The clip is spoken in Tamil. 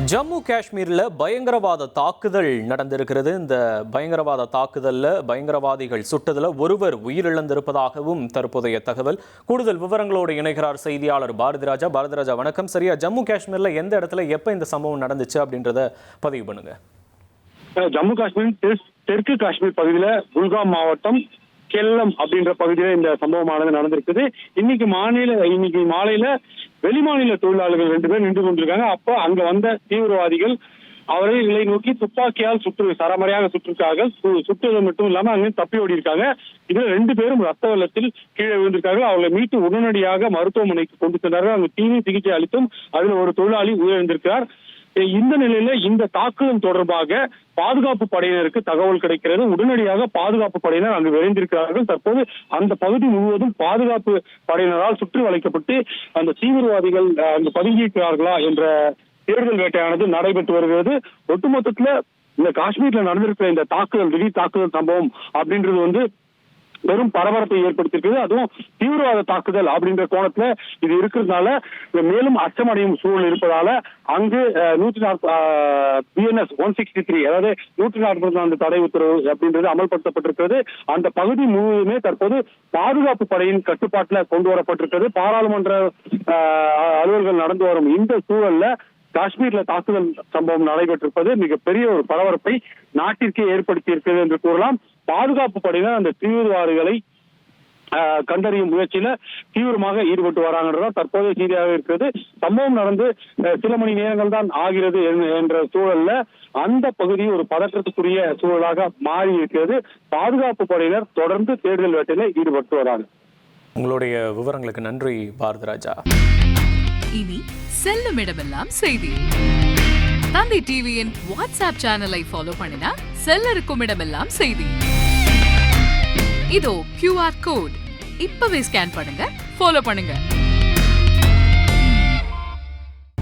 ஜம்மு காஷ்மீரில் பயங்கரவாத தாக்குதல் நடந்திருக்கிறது. இந்த பயங்கரவாத தாக்குதலில் பயங்கரவாதிகள் சுட்டதில் ஒருவர் உயிரிழந்திருப்பதாகவும் தற்போதைய தகவல். கூடுதல் விவரங்களோடு இணைகிறார் செய்தியாளர் பாரதிராஜா. பாரதிராஜா, வணக்கம். சரியா ஜம்மு காஷ்மீரில் எந்த இடத்துல எப்போ இந்த சம்பவம் நடந்துச்சு அப்படின்றத பதிவு பண்ணுங்க. ஜம்மு காஷ்மீர் தெற்கு காஷ்மீர் பகுதியில் குல்காம் மாவட்டம் கெல்லம் அப்படின்ற பகுதியில இந்த சம்பவமானது நடந்திருக்குது. இன்னைக்கு மாலையில வெளிமாநில தொழிலாளர்கள் 2 பேர் நின்று கொண்டிருக்காங்க. அப்போ அங்க வந்த தீவிரவாதிகள் அவர்களை நோக்கி துப்பாக்கியால் சரமாரியாக சுற்றிருக்கார்கள். சுற்றுவது மட்டும் இல்லாம அங்கே தப்பி ஓடி இருக்காங்க. இதுல 2 பேரும் ரத்த வெள்ளத்தில் கீழே விழுந்திருக்கார்கள். அவர்களை மீட்டு உடனடியாக மருத்துவமனைக்கு கொண்டு சென்றார்கள். அங்கு தீவிர சிகிச்சை அளித்தும் அதில் ஒரு தொழிலாளி உயிரிழந்திருக்கிறார். இந்த நிலையில இந்த தாக்குதல் தொடர்பாக பாதுகாப்பு படையினருக்கு தகவல் கிடைக்கிறது. உடனடியாக பாதுகாப்பு படையினர் அங்கு விரைந்திருக்கிறார்கள். தற்போது அந்த பகுதி முழுவதும் பாதுகாப்பு படையினரால் சுற்றி வளைக்கப்பட்டு அந்த தீவிரவாதிகள் அங்கு பதுங்கியிருக்கிறார்களா என்ற தேடுதல் வேட்டையானது நடைபெற்று வருகிறது. ஒட்டுமொத்தத்துல இந்த காஷ்மீர்ல நடந்திருக்கிற இந்த திடீர் தாக்குதல் சம்பவம் அப்படின்றது பெரும் பரபரப்பை ஏற்படுத்தியிருக்கிறது. அதுவும் தீவிரவாத தாக்குதல் அப்படின்ற கோணத்துல இது இருக்கிறதுனால மேலும் அச்சமடையும் சூழல் இருப்பதால அங்கு 163 அதாவது 144 தடை உத்தரவு அப்படின்றது அமல்படுத்தப்பட்டிருக்கிறது. அந்த பகுதி முழுவதுமே தற்போது பாதுகாப்பு படையின் கட்டுப்பாட்டுல கொண்டு வரப்பட்டிருக்கிறது. பாராளுமன்ற அலுவல்கள் நடந்து வரும் இந்த சூழல்ல காஷ்மீர்ல தாக்குதல் சம்பவம் நடைபெற்றிருப்பது மிகப்பெரிய ஒரு பரபரப்பை நாட்டிற்கே ஏற்படுத்தி இருக்கிறது என்று கூறலாம். பாதுகாப்பு படையினர் அந்த தீவிரவாதிகளை கண்டறியும் முயற்சியில தீவிரமாக ஈடுபட்டு வராங்கன்றதான் தற்போதைய செய்தியாக இருக்கிறது. சம்பவம் நடந்து சில மணி நேரங்கள் தான் ஆகிறது என்ற சூழல்ல அந்த பகுதி ஒரு பதற்றத்துக்குரிய சூழலாக மாறி இருக்கிறது. பாதுகாப்பு படையினர் தொடர்ந்து தேடுதல் வேட்டையில ஈடுபட்டு வராங்க. உங்களுடைய விவரங்களுக்கு நன்றி பாரதிராஜா. இனி செல்லும் இடமெல்லாம் செய்தி. தந்தை டிவியின் வாட்ஸ்அப் சேனலை ஃபாலோ பண்ணினா செல்ல இருக்கும் இடமெல்லாம் செய்தி. இதோ QR கோட் இப்பவே ஸ்கேன் பண்ணுங்க, ஃபாலோ பண்ணுங்க.